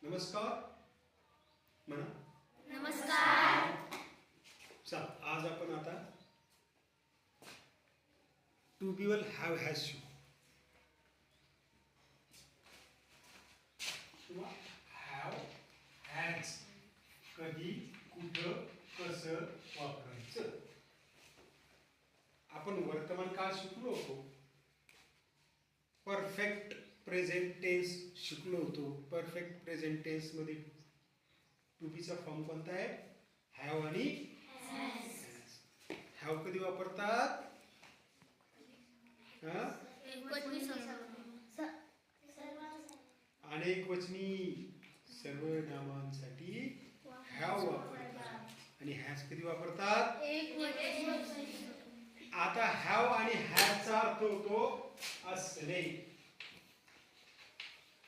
नमस्कार म्हणा. नमस्कार. चल आज आपण आता to be will have has शिकू किंवा हॅव हॅज कधी कुठं कसं वापरायचं. आपण वर्तमान काळ शिकलो होतो. परफेक्ट प्रेझेंट टेन्स शिकलो होतो. परफेक्ट प्रेझेंट टेन्स मध्ये टू बीचा फॉर्म कोणता आहे? हॅव आणि हॅव कधी वापरतात? अनेक वचनी सर्वनामांसाठी हॅव वापरतात. आणि हॅज कधी वापरतात? आता हॅव आणि हॅजचा अर्थ होतो असणे.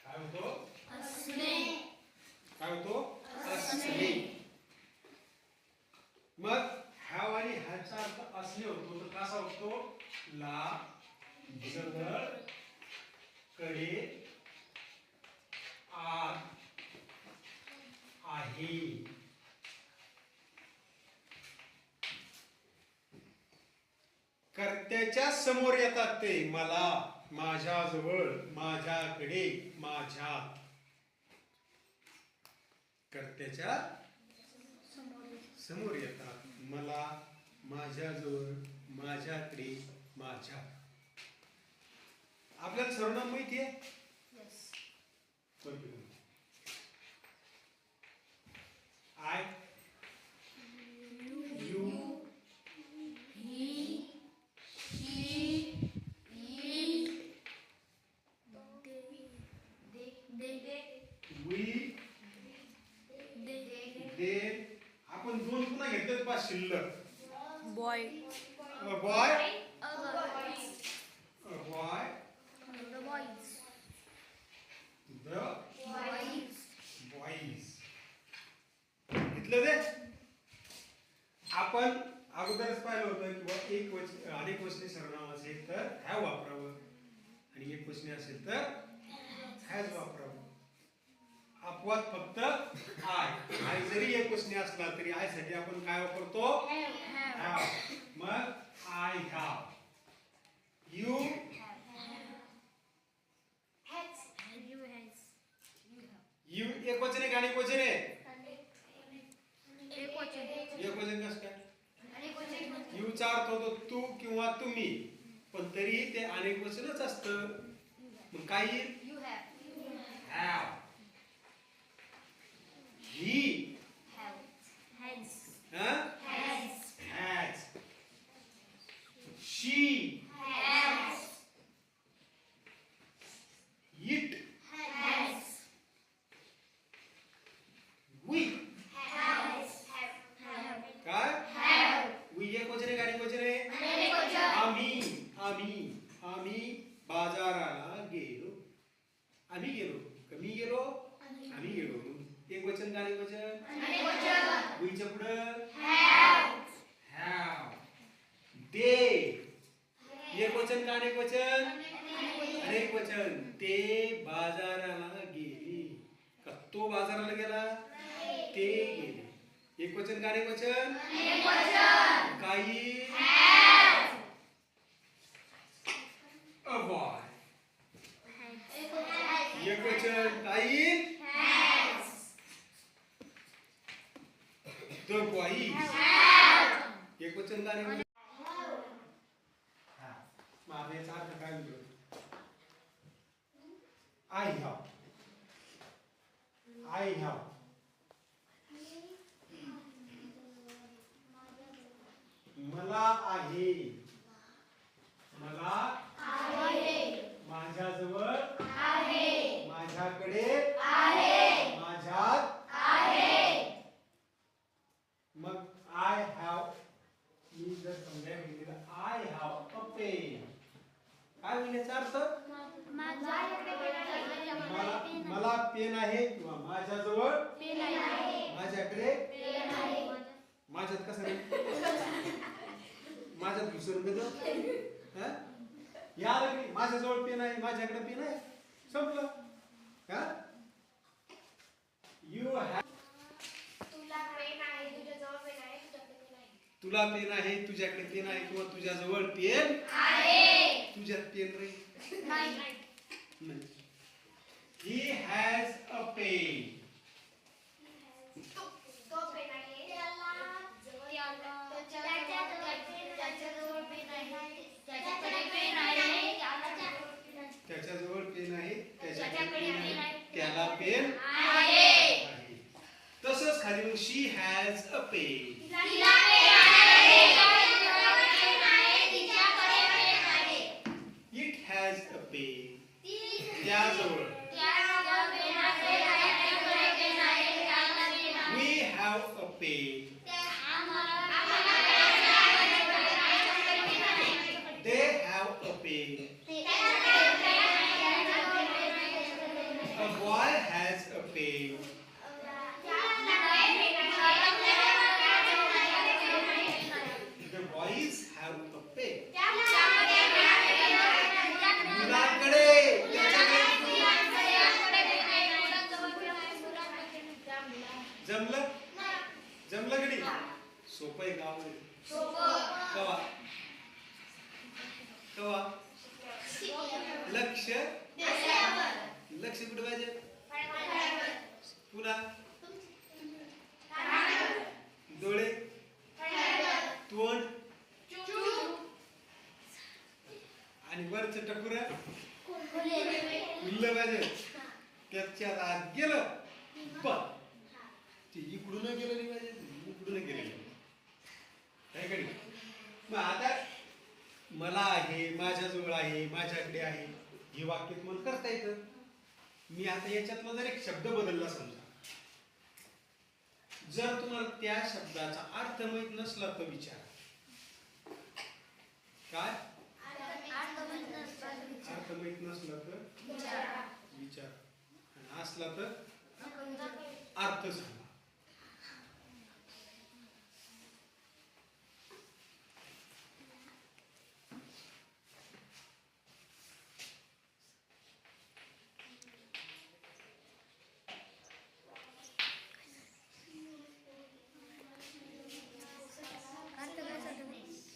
काय होतो? काय होतो? असणे. मग हॅव आणि हॅजचा अर्थ असणे होतो तर कसा होतो? ला, जवळ, कडे, आत, आहे. कर्त्याच्या समोर येतात ते. मला, माझ्याजवळ, माझ्याकडे, माझ्यात. कर्त्याच्या समोर येतात. मला, माझ्याजवळ, माझ्याकडे, माझ्यात. आपल्याला सर्वनाम माहिती आहे? आय, यू, वी, दे. आपण दोन पुन्हा घेतले पा शिल्लक. Boy, boy, boy, the boys. घेतलं ते. आपण अगोदरच पाहिलं होतं किंवा अनेक वचनी सर्वनाम असेल तर हॅव वापरावं आणि एक वचनी असेल तर हॅज वापरावं. अपवाद फक्त आय जरी एक वचनी असला तरी आय साठी आपण काय वापरतो? हॅव. मग आय हॅव, यू, यू एक वचन आहे का अनेक वचन आहे? एक वचन कसं काय? यूचा अर्थ होतो तू किंवा तुम्ही, पण तरी ते अनेक वचनच असतं. मग काय येईल? Have, he, has, she, it, we. काय? वी एक वचन आहे का अनेक वचन आहे? आम्ही बाजाराला गेलो. आम्ही गेलो. कमी गेलो. आम्ही गेलो. एक वचन का अनेक वचन? वीच्या पुढं हॅव. दे एक वचन का अनेक वचन? अनेक वचन. ते बाजाराला गेले. का तो बाजाराला गेला? ते गेले. एक वचन का अनेक वचन? काही a boy. एक वचन काही the boys. एक वचन का अनेक वचन? माझा याचा अर्थ काय होतो? I have. मला आहे. माझ्याजवळ आहे. माझ्याकडे आहे. माझ्यात आहे. मग आय हॅव, मी जर समजा घेतलेला आय हॅव अ पेन. काय होईल याचा अर्थ? मला पेन आहे किंवा माझ्याजवळ पेन आहे. माझ्याकडे पेन आहे. माझ्यात कसं नाही? माझ्यात विसरून या लागली. माझ्याजवळ पेन आहे, माझ्याकडे पेन आहे, संपलं. तुला पेन आहे, तुझ्याकडे पेन आहे किंवा तुझ्याजवळ पेन आहे. तुझ्यात पेन रे नाही. He has a pen. त्याच्याजवळ पेन आहे, त्याच्याकडे पेन आहे, त्याला पेन आहे. तसंच खाली मग she has a pen. It has a pen. त्याजवळ we have a pen. They have a pen. A boy has a pen. The boys have a pen. मुलांकडे जमलं जमलं गडी सोपं आहे गाव कवा कवा लक्ष लक्ष कुठे पाहिजे पुन्हा डोळे तोंड आणि वरचं टकुर खुल्लं पाहिजे. त्याच्यात आत गेलं पण ते इकडून गेलं नाही पाहिजे, इकडून गेलं काय कधी. मग आता मला आहे, माझ्याजवळ आहे, माझ्याकडे आहे हे वाक्य तुम्हाला करता येतं. मी आता याच्यातला जर एक शब्द बदलला समजा, जर तुम्हाला त्या शब्दाचा अर्थ माहित नसला तर विचार काय अर्थ माहित नसला तर विचार आणि असला तर अर्थ सांगा.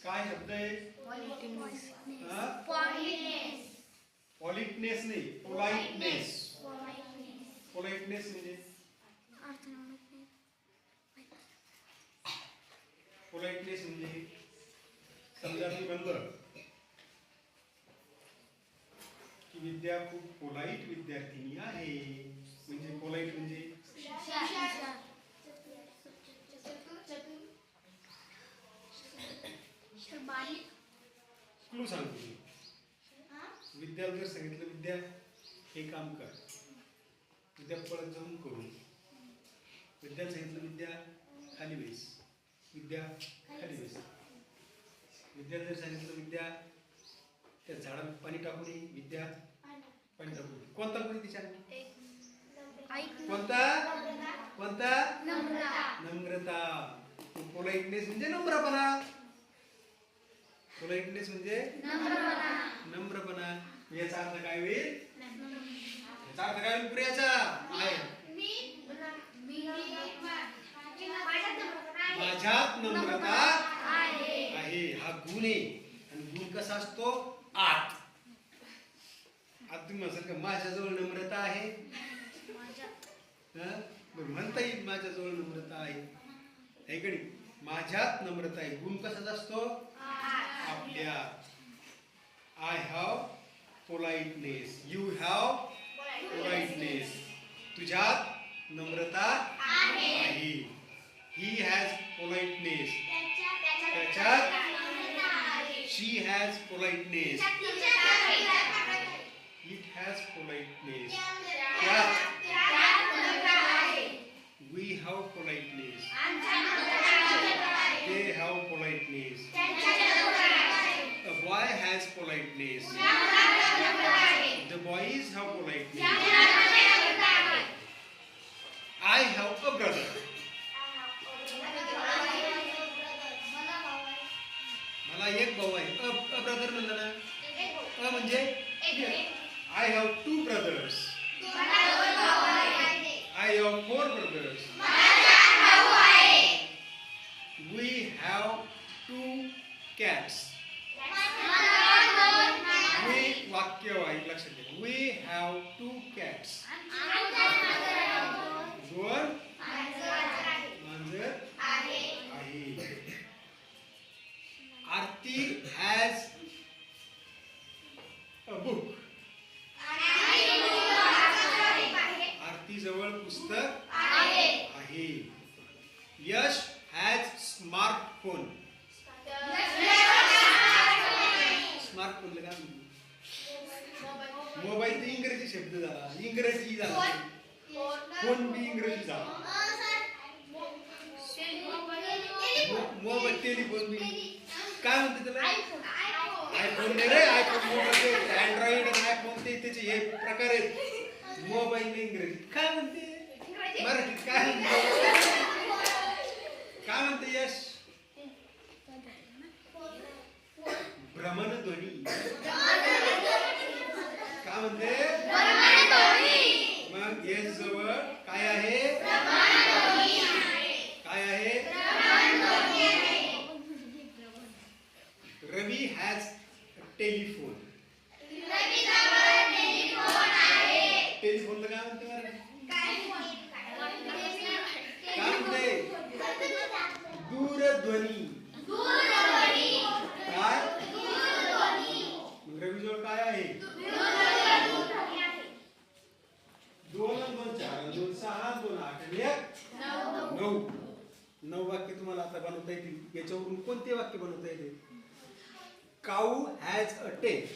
काय शब्द आहे पॉलिटनेस नाही पोलाइटनेस. पोलाइटनेस म्हणजे पोलाइटनेस म्हणजे समजा मी म्हणलं की विद्या खूप पोलाइट विद्यार्थिनी आहे, म्हणजे पोलाइट म्हणजे क्लू सांगतो. विद्याला जर सांगितलं विद्या हे काम कर, विद्या पळत जाऊन करू. विद्याला सांगितलं विद्या खाली बैस, विद्या खाली बैस. विद्याला जर सांगितलं विद्या त्या झाडाला पाणी टाकू नये, विद्या पाणी टाकू नये. कोणता गुण तिच्या कोणता कोणता नम्रता. पोलाइटनेस म्हणजे नम्रपणा. पोलाइटनेस म्हणजे नम्रपणा. याचा अर्थ काय होईल? याचा अर्थ काय होईल? प्रियाचा माझ्यात नम्रता आहे हा गुण आहे. आणि गुण कसा असतो? आत तुम्ही म्हणसाल का माझ्याजवळ नम्रता आहे, म्हणता येईल माझ्याजवळ नम्रता आहे कधी. माझ्यात नम्रता आहे. गुण कसा असतो? आपल्यात. I have politeness. You have politeness. तुझ्यात नम्रता आहे. He has politeness. त्याच्यात she has politeness. It has politeness. We have politeness. They have politeness. A boy has politeness. The boys have politeness. I have a brother. मला एक भाऊ आहे. a brother म्हणलं ना, a म्हणजे I have 2 brothers. I have 4 brothers. We have रवी जवळ पुस्तक आहे. यश हॅज स्मार्टफोन. स्मार्टफोन लगा मोबाईल ते इंग्रजी शब्द झाला, इंग्रजी झाला, फोन बी इंग्रजी झाला, मोबाईल टेलिफोन बी काय म्हणते त्याला? आयफोन नाही रे, आयफोन मोबाईल अँड्रॉइड आणि आयफोन ते त्याचे हे प्रकार आहेत. मोबाईल इंग्रजी काय म्हणते, मराठीत काय म्हणते, काय म्हणते यश? भ्रमणध्वनी. काय म्हणते? मग यश जवळ काय आहे? काय आहे? रवी हॅज टेलिफोन. टेलिफोनला काय म्हणते मराठी? काय म्हणते? दूरध्वनी. काय? रवी जवळ काय आहे? 2 आणि 2 4 2 6 2 8 आणि 1 9. 9 वाक्य तुम्हाला आता बनवता येतील. याच्यावरून कोणते वाक्य बनवता येतील? काऊ हॅज अ टेल.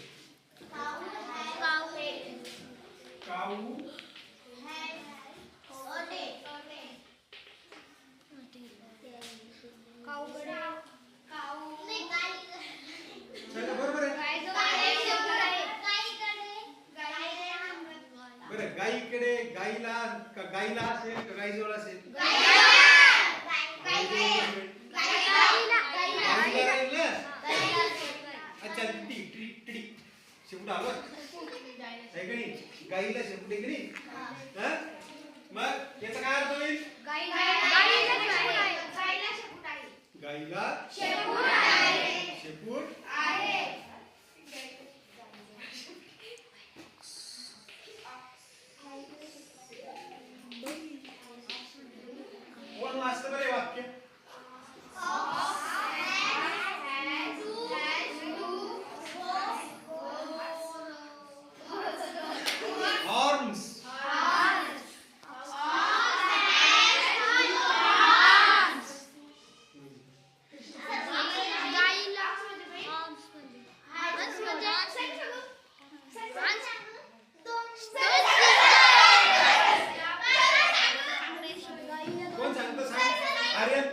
काऊ बरोबर आहे. बरं, गाईकडे गाईला का गाईला असेल का गाईजवळ असेल? अच्छा, शेपूट आलं आहे की नाही? गाईला शेपूट आहे की नाही? मग याचा काय अर्थ होईल? गाईला शेपूट आहे. कोण वाचतं बरे वाक्य? हॉर्न्स. कोण सांगतो? सांग आर्यन.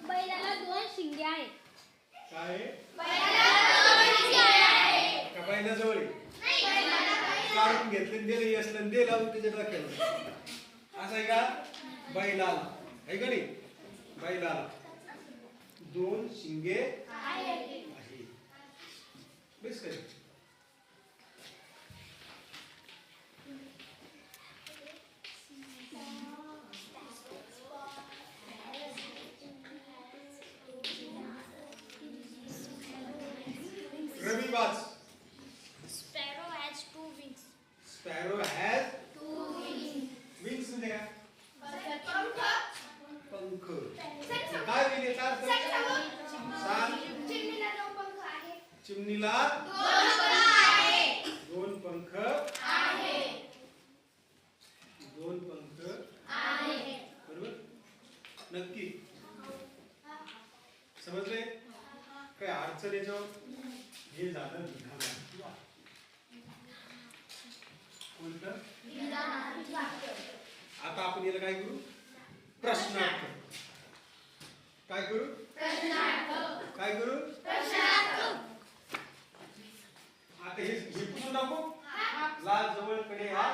बैलाला 2 शिंगे आहेत. काय का बैलाजवळ आहे? काढून घेतलं दिलं यशलं दे लावून त्याच्या डोक्याला. असं आहे का? बैलाला आहे का नाही? बैलाला 2 शिंगे आहे. बेस काय? रवी वाच. Sparrow has 2 wings. Sparrow has 2 wings. Wings म्हणजे काय? पंख. काय विंग याचा अर्थ? सांग. चिमणीला 2 पंख आहेत. 2 पंख आहेत. बरोबर? नक्की समजले? काय अडचण याच्यावर? हे झालं विधान. कोणतं? आता आपण याला काय करू? प्रश्नार्थ. काय करू? काय करू? आता हे पुसून टाकू. लाल जवळ कडे हा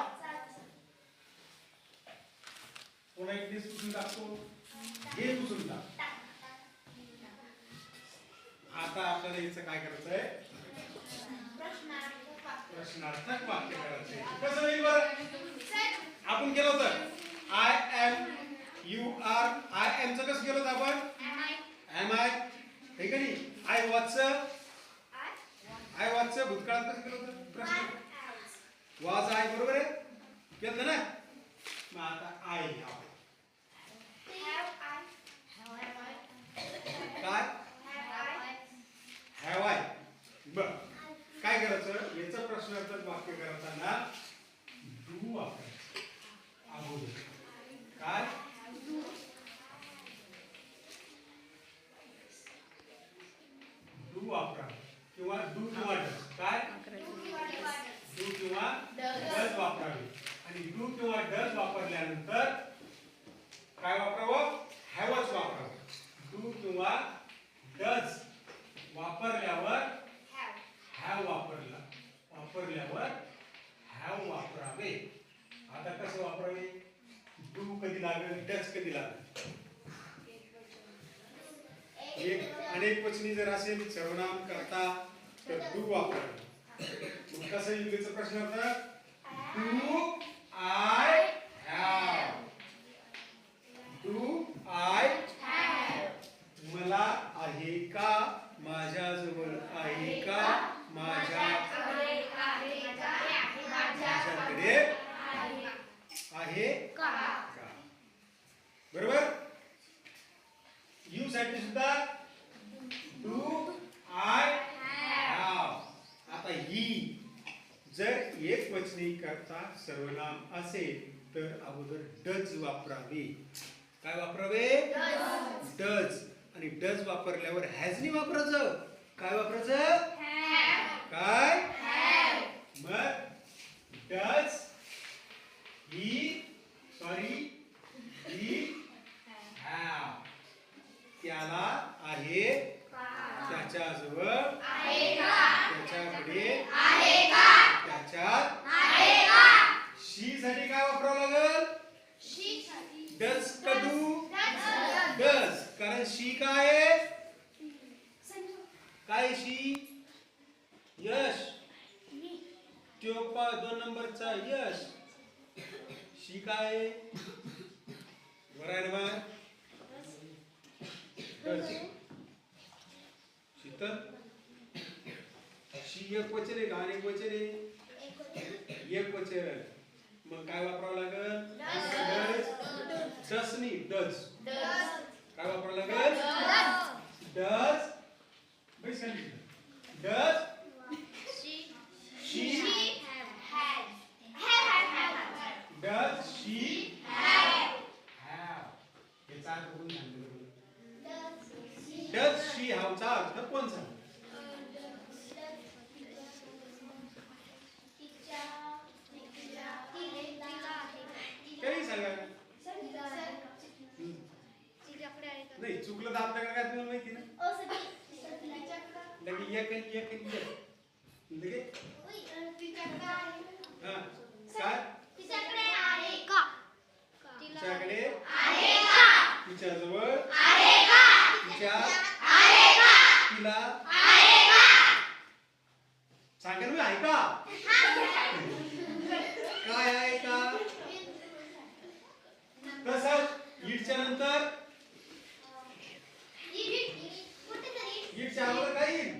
पुन्हा एक दिस पुसून टाकतो. हे पुसून टाक. आता आपल्याला याचं काय करायचं आहे? प्रश्नार्थक वाक्य करायचंय. कसं होईल बरं? आपण केलं होतं I am, you are. I am चं कसं केलं होतं आपण? Am I. हे का नाही? I watch. आय वॉच भूतकाळात कसं केलं होतं? प्रश्न वॉज आय. बरोबर आहे? केलं ना? मग आता आय काय? Have I. बर, काय करायचं? याचं प्रश्नार्थक वाक्य करताना डू वापरायचं. कधी लागेल डच कधी लागेल एक अनेक वचनी जर असेल सर्वनाम करता तर डू वापरावे कसं इंग्लिशचा प्रश्न होता do I have do I have मला आहे का माझ्याजवळ आहे का माझ्याकडे आहे का बरोबर यू साठी सुद्धा डू आय हॅव आता ही जर एक वचनी करता सर्वनाम असेल तर अगोदर डज वापरावे काय वापरावे डज आणि डज वापरल्यावर हॅज नी वापरायचं काय वापरायचं काय मग डज ही हॅव त्याला आहे त्याच्याजवळ त्याच्याकडे त्याच्यात शी साठी काय वापरावं लागेल डज का डू डज कारण शी काय काय शी यश त्यो 2 नंबरचा यश शी काय बरं आहे शीतल शी एक वचन आहे का अनेक वचन आहे एक वचन मग काय वापरावं लागेल डसनी डज काय वापरावं लागेल does does she does she have याचा अर्थ कोण सांगितलं डज शी हॅवचा अर्थ कोण सांगितलं काही सांगा नाही चुकलं तर आपल्याकडे काय तुम्हाला माहिती ना लगे एक लगे हां काय तिच्याकडे आहे का तिच्याकडे आहे का तिच्याजवळ आहे का तिच्या आहे का तिला आहे का सांगा ना आहे का काय आहे का तसंच ईडच्या नंतर ईडच्या अगोदर काय येईल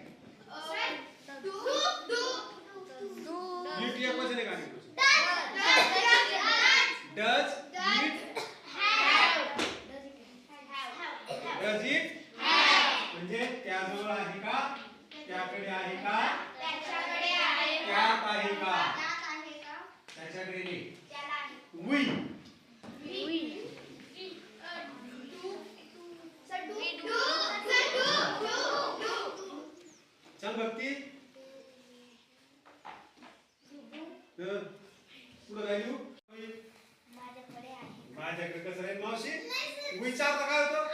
ईट एक वचन आहे का डज इट डज इट म्हणजे त्याजवळ आहे का त्याकडे आहे का त्यात आहे का त्याच्याकडे नाही वी चल भक्ती पुढे व्हॅल्यू माझ्याकडे कसं आहे मावशी विचारता काय होतं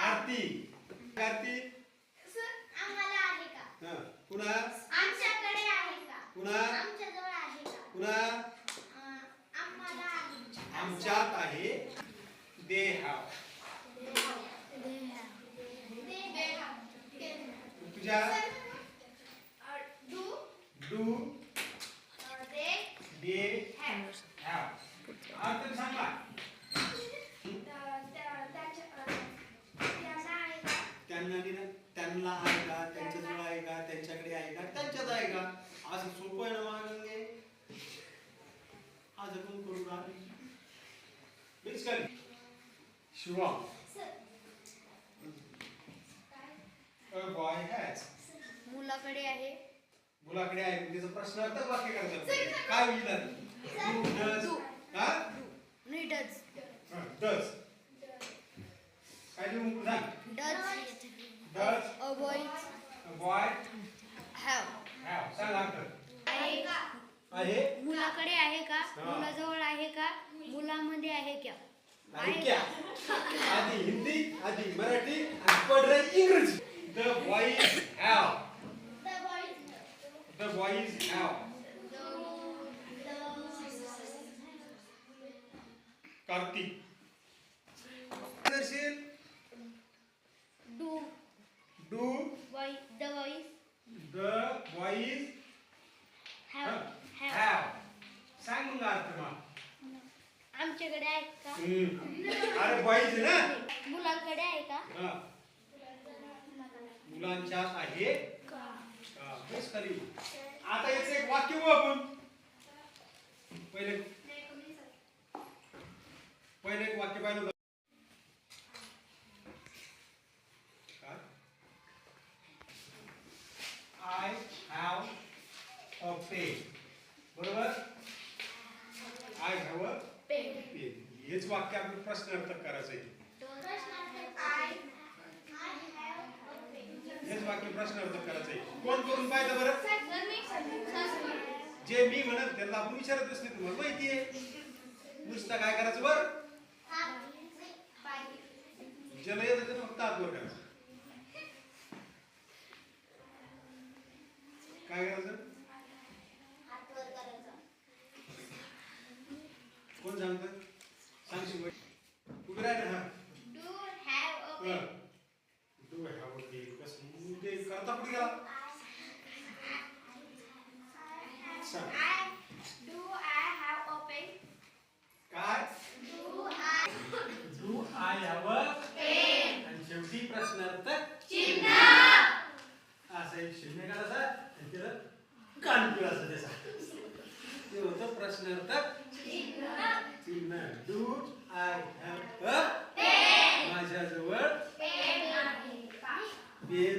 आरती आरती पुन्हा पुन्हा पुन्हा आमच्यात आहे दे हॅव तुझ्या डू दे हॅव अर्थ सांगा त्यांना आहे का त्यांच्याजवळ आहे का त्यांच्याकडे आहे का त्यांच्यात आहे का असं सोपं आहे ना मागंगे आज आपण करू का शिवा A boy has मुलाकडे आहे मुलाकडे आहे म्हणजे प्रश्नार्थक वाक्य करतात काय होईल डू डज हा नाही डज डज काय लिहू सांग does does a boy have सांग अर्थ आहे का आहे मुलाकडे आहे का मुलाजवळ आहे का मुलामध्ये आहे क्या आहे क्या आधी हिंदी आधी मराठी आणि पढ रही इंग्रजी the boy boys have have. सांग मग अर्थ मग. आमच्याकडे आहेत का अरे बॉईज ना. मुलांकडे आहे का हा. मुलांच्यात आहे का. बस खाली. आता याचं एक वाक्य बघू आपण. पहिले एक वाक्य पाहिलं. I have a pen. बरोबर. I have a pen. हेच वाक्य आपण प्रश्नार्थक करायचं आहे. हेच वाक्य प्रश्नार्थक करायचं आहे. कोण करून पाहिलं बरं. जे मी म्हणत त्यांना आपण विचारतच नाही. तुम्हाला माहिती आहे नुसतं काय करायचं बरं. ज्याला येतं त्यानं फक्त हात वर करायचं. काय करायचं. कोण सांगतं. सांगशील उभे राह ना. Do have a do have a pen. कसं ते करता कुठे गेला. Do I have a pen काय. Do I have a pen. आणि शेवटी प्रश्नार्थक चिन्ह. असं एक शून्य काढायचा आणि त्याला कान पिळायचं त्याचा. ते होतं प्रश्नार्थक चिन्ह. Do I have a pen. माझ्याजवळ पेन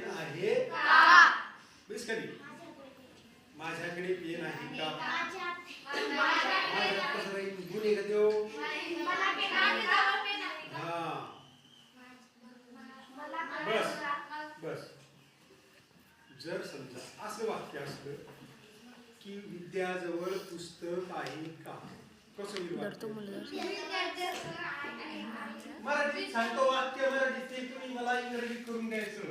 आहे का. बस खाली. माझ्याकडे पेन आहे का. माझ्यात कसं राहील. गुण आहे का देव. हा बस. जर समजा असं वाक्य असलं की विद्याजवळ पुस्तक आहे का. कसं होईल वाक्य. मराठीत सांगतो वाक्य. मराठीत ते तुम्ही मला इंग्रजीत करून द्यायचं.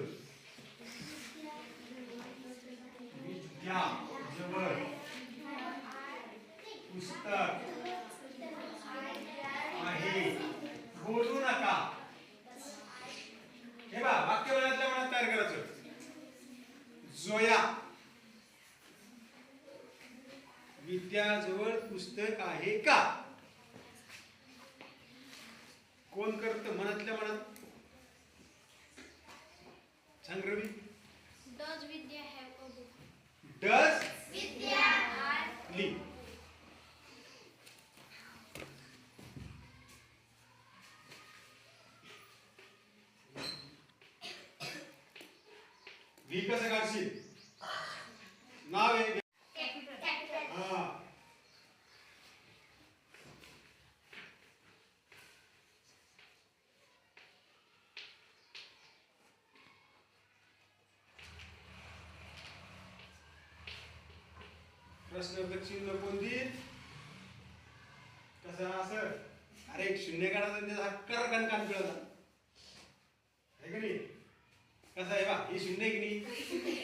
विद्याजवळ पुस्तक आहे. बोलू नका. हे बा वाक्य मनातल्या मनात तयार करायचं. जोया विद्याजवळ पुस्तक आहे का. कोण करतं मनातल्या मनात. सांग Ravi. Does Vidya have a book. Does Vidya लिह. व्ही कसं काढशील. नाव आहे. हा प्रश्नार्थक चिन्ह कोण देईल. कसं असं. अरे एक शून्य काढायचा आणि त्याचा कर कान पिळायचा आहे का नाही. कसं आहे बा. ही शून्य की नाही.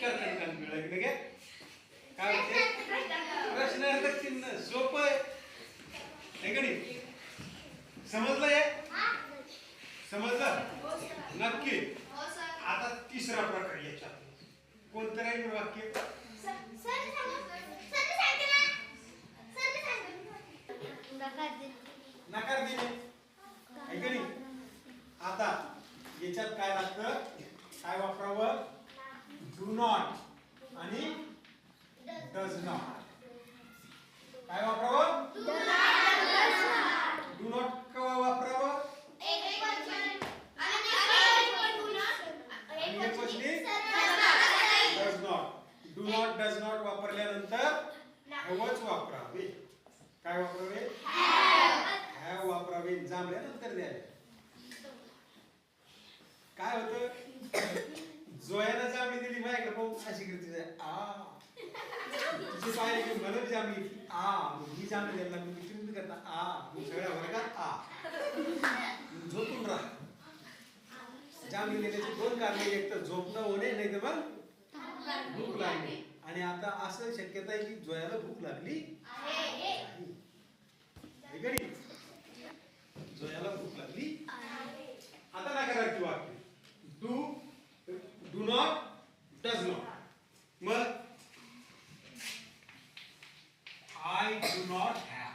कर कान पिळा की नाही. काय होते प्रश्नार्थक चिन्ह. सोपं आहे का नाही. समजलं हे. समजलं नक्की. आता तिसरा प्रकार याच्यात कोणतं राहील वाक्य. नकार देणे आहे का नाही. आता याच्यात काय लागतं. काय वापरावं. डू नॉट आणि डज नॉट. काय वापरावं. डू नॉट केव्हा वापरावं. Does not. Do not does not वापरल्यानंतर हॅवच वापरावे. काय वापरावे. हॅव वापरावे. जांभळ्यानंतर द्यावे. काय होतं. जोयानं जांभळी दिली माझ्याकडे पाहून अशी करते. तुझी पाहिजे की मला बी जांभळी. मी जांभळी द्यायला लागली. तुम्ही करता सगळ्या वर्गात झोपून राहा. जांभळी देण्याचे दोन कारण. एक तर झोपणं होणे नाही तर मग भूक लागली. आणि आता असं शक्यता आहे की जोयाला भूक लागली आहे का नाही. जोयाला भूक लागली. आता नकारार्थी वाक्य. Do not does not. मग आय डू नॉट हॅव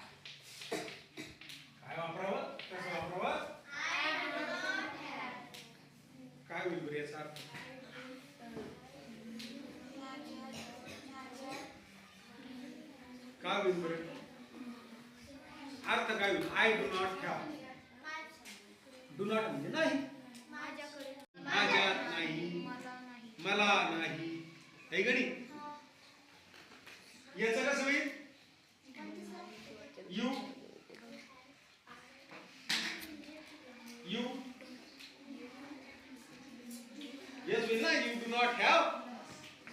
काय वापरावं, कसं वापरावं, काय होईल बरं याचा अर्थ? काय होईल बरं अर्थ काय होईल? I do not have. Do not म्हणजे नाही, माझ्यात नाही, मला नाही, है गणी. याचं कसं होईल? यू यू येस होईल ना. यू डू नॉट हॅव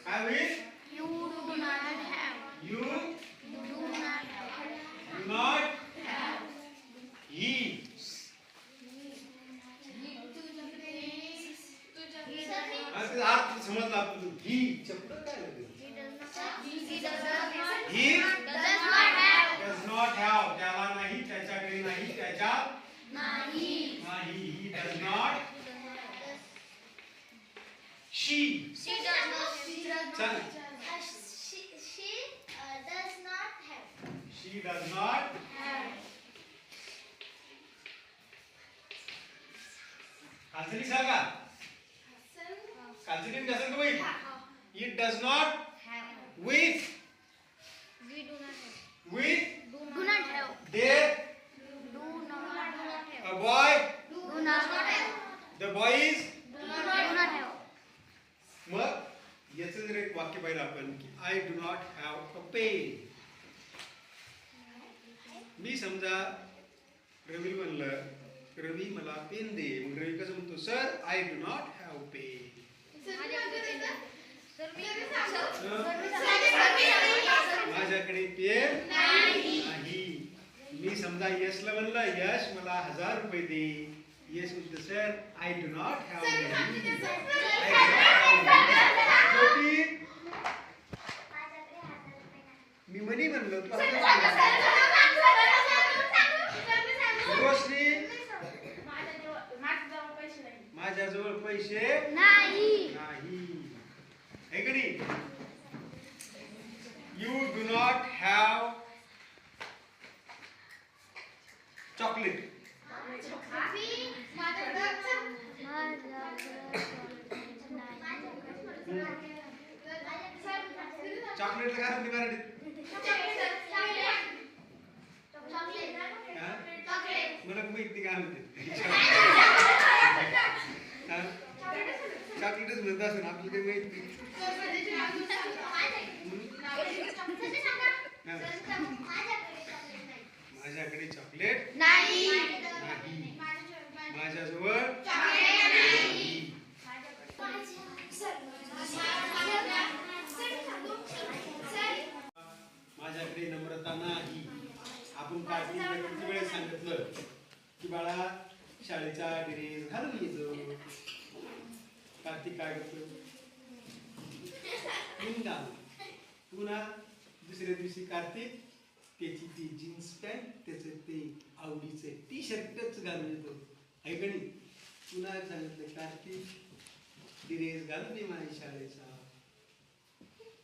काय होईल? You do not have. You You do not have. Do not ही. त्याचा अर्थ समजला आपण. ही शब्द काय लागेल? He does not have. He Does not have. Does not have त्याला नाही, त्याच्याकडे नाही, त्याच्यात नाही. नाही. He does not. She She does not. चल. She does not have. She does not. कालचं सांगा. कालचं कसं होईल? It does not Have. With We do not have. with Do not have. there Do not have. a boy Do not have. the boy is. Do not have. मग याचं जर एक वाक्य पाहिलं आपण की I do not have a pen. मी समजा रवी म्हणलं, रवी मला पेन दे. मग रवी कसं म्हणतो? Sir I do not have pen. माझ्याकडे पेन नाही. मी समजा यशला म्हणलं, यश मला 1000 रुपये दे. यश म्हणतो sir I do not have money. Me money म्हणलो. रोशनी माझ्याजवळ पैसे नाही. है की नाही? You do not have chocolate. Chocolate काय म्हणते मराठीत? मला माहिती काय म्हणते. चॉकलेटच म्हणत असून आपलं काही माहित नाही. माझ्याकडे चॉकलेट नाही. नाही. माझ्याजवळ माझ्याकडे नम्रता नाही. आपण कार्तिकला किती वेळेस सांगितलं की बाळा शाळेचा ड्रेस घालून येतो. कार्तिक काय करतो? पुन्हा दुसऱ्या दिवशी कार्तिक त्याची ती जीन्स पॅन्ट, त्याचं ते आवडीचे टी शर्टच घालून येतो. ऐकणी पुन्हा सांगितलं कार्तिक ड्रेस घालून ये माझ्या शाळेचा.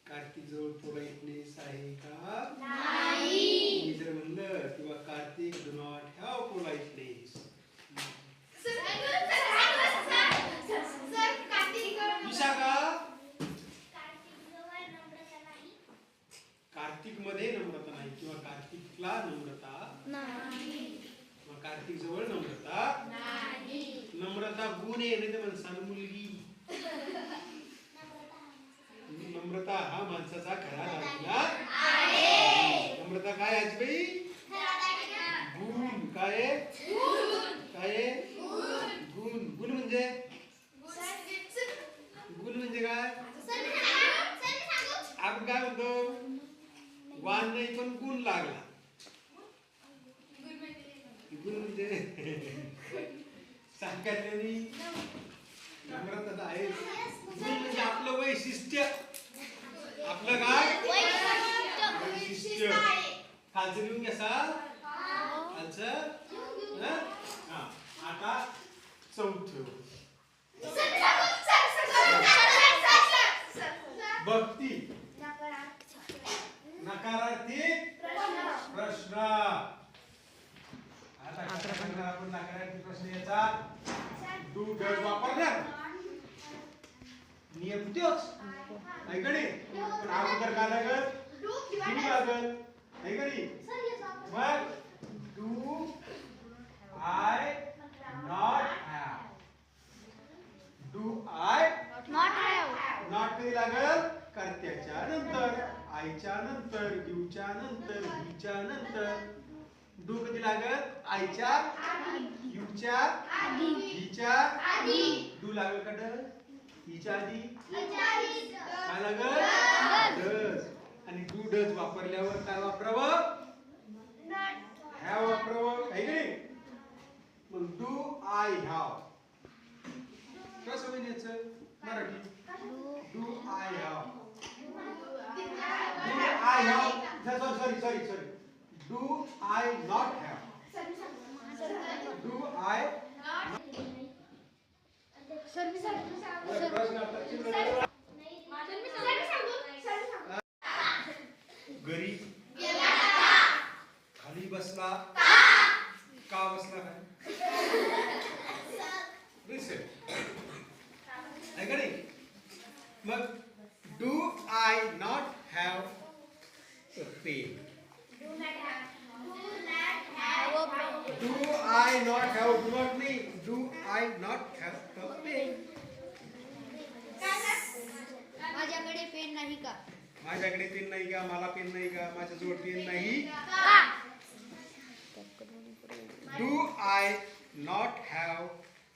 कार्तिक जवळ पोलाइटनेस आहे का? नाही. मी जर म्हणलं किंवा Kartik do not have politeness. Vishakha Kartik मध्ये नम्रता नाही किंवा कार्तिकला नम्रता नाही. किंवा कार्तिक जवळ नम्रता नाही. नम्रता गुण आहे नाही तर माणसानं मुलगी. नम्रता हा माणसाचा खरा दाखला आहे. नम्रता काय आजीबाई? गुण काय आहे? काय गुण? गुण म्हणजे काय? आपण काय म्हणतो? वाण नाही पण गुण लागला. गुण म्हणजे सांगितल्याने नम्रता आहे. गुण म्हणजे आपलं वैशिष्ट्य. आपलं काय वैशिष्ट्य. खालचं लिहून घ्या. खालचं आता चौथं भक्ती नकारार्थी प्रश्न आता आपण नकारार्थी प्रश्न याचा डू डज वापरणार नियम तोच आहे का नाही पण अगोदर काय लागल डू लागल आहे का नाही मग do I not have do I not कधी लागल कर्त्याच्या नंतर आईच्या नंतर यूच्या नंतर हीच्या नंतर डू कधी लागल आईच्या यूच्या हीच्या डू लागल का डज हीच्या आधी काय लागल डज आणि डू डज वापरल्यावर काय वापरावं हॅव वापरावं आहे की नाही मग डू आय हॅव कसं होईल याचं Marathi do I have sorry do I not have do I घरी खाली बसला का बसला काय का नाही मग do I not have a pen do I not have do not mean do I not have a pen माझ्याकडे पेन नाही का माझ्याकडे पेन नाही का मला पेन नाही का माझ्याजवळ पेन नाही do I not have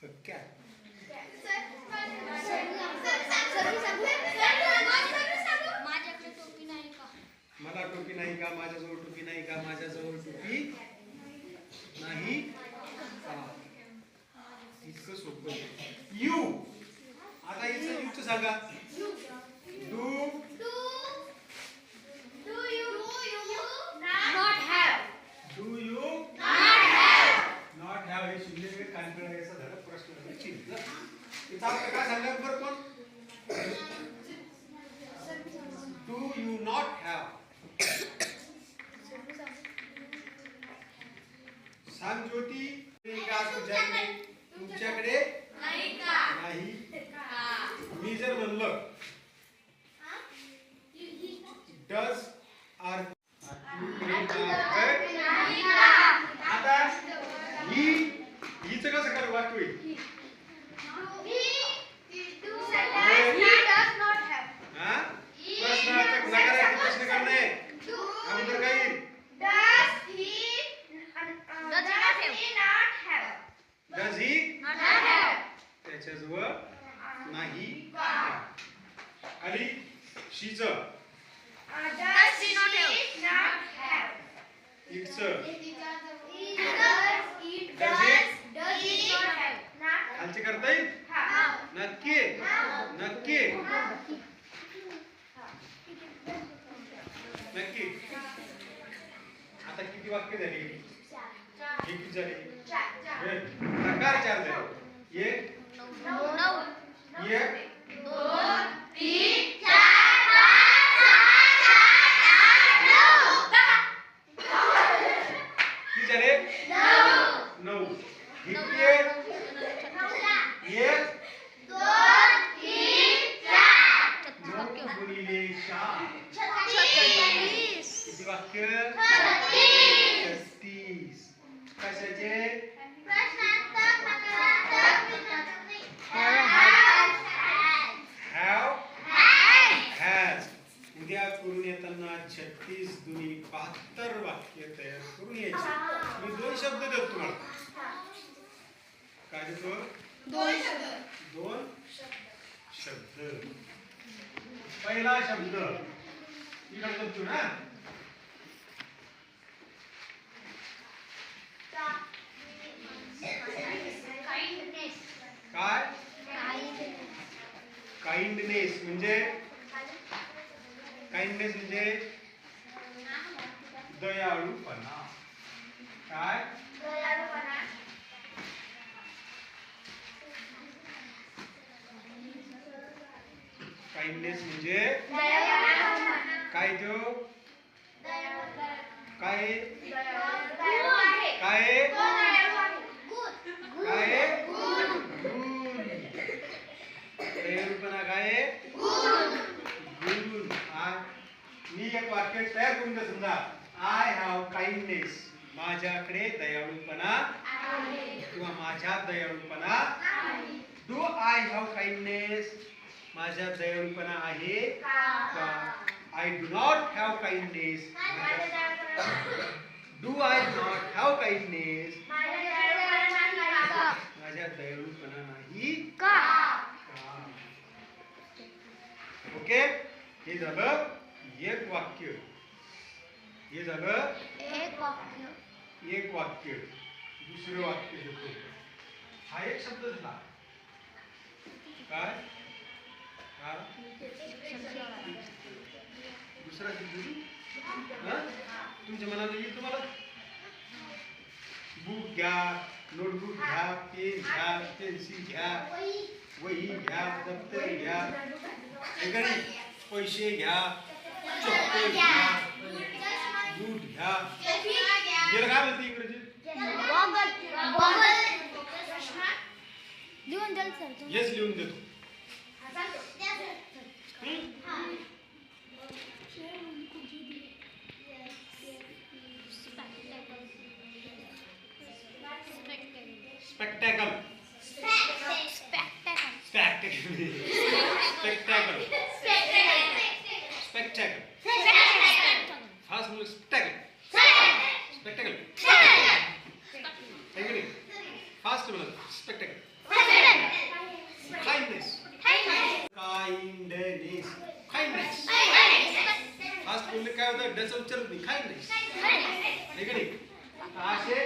a cat माझ्याकडे टोपी नाही का मला टोपी नाही का माझ्याजवळ टोपी नाही का माझ्याजवळ टोपी नाही इतकं सोपं यू आता याचं यूचं सांगा do do you not have हे शिल्लक कानकडे याचा झाला प्रश्न चिन्ह याचा अर्थ काय सांगा बरं पण डू यू नॉट हॅव सांग ज्योती का तुमच्याकडे नाही मी जर म्हणलं डज आर आता हीच कसं कर वाक्य होईल प्रश्नार्थक नकारार्थी प्रश्न करणे अगोदर काय येईल डज ही त्याच्याजवळ नाही आणि शीच इट्स खालचे करता येईल नक्की नक्की नक्की आता किती वाक्य झाली हे किती झाले प्रकार 4 झाले एक एक 2 3 किती झाले 9 हे किती आहे 1 2 3 4 गुणिले 4 किती वाक्य 36 कशाचे उद्या करून येताना 36 दुनी 72 वाक्य तयार करून यायचे मी 2 शब्द देतो तुम्हाला काय देतो 2 शब्द पहिला शब्द इकडे करतो ना काय काइंडनेस म्हणजे दयाळूपणा काय काइंडनेस म्हणजे काय तो काय काय काय गुण दयाळूपणा काय गुण मी एक वाक्य तयार करून दे समजा आय हॅव काइंडनेस माझ्याकडे दयाळूपणा किंवा माझ्यात दयाळूपणा डू आय हॅव काइंडनेस माझ्यात दयाळूपणा आहे का I do not have kindness do I not have kindness माझ्यात दयाळूपणा नाही का ओके हे झालं एक वाक्य हे झालं एक वाक्य दुसरं वाक्य घेतो हा एक शब्द झाला काय हा दुसरा शब्द तुमच्या मनाला येईल तुम्हाला बुक घ्या नोटबुक घ्या पेन घ्या पेन्सिल घ्या वही घ्या दप्तर घ्या पैसे घ्या चप्पल घ्या बूट घ्या याला काय म्हणते इंग्रजीत लिहून द्याल सर येस लिहून देतो स्पेक्टॅकल फास्ट बोल स्पेक्टॅकल फास्ट बोल स्पेक्टॅकल काइंडनेस फास्ट बोलले काय होतं डचा उच्चार नाही काइंडनेस असे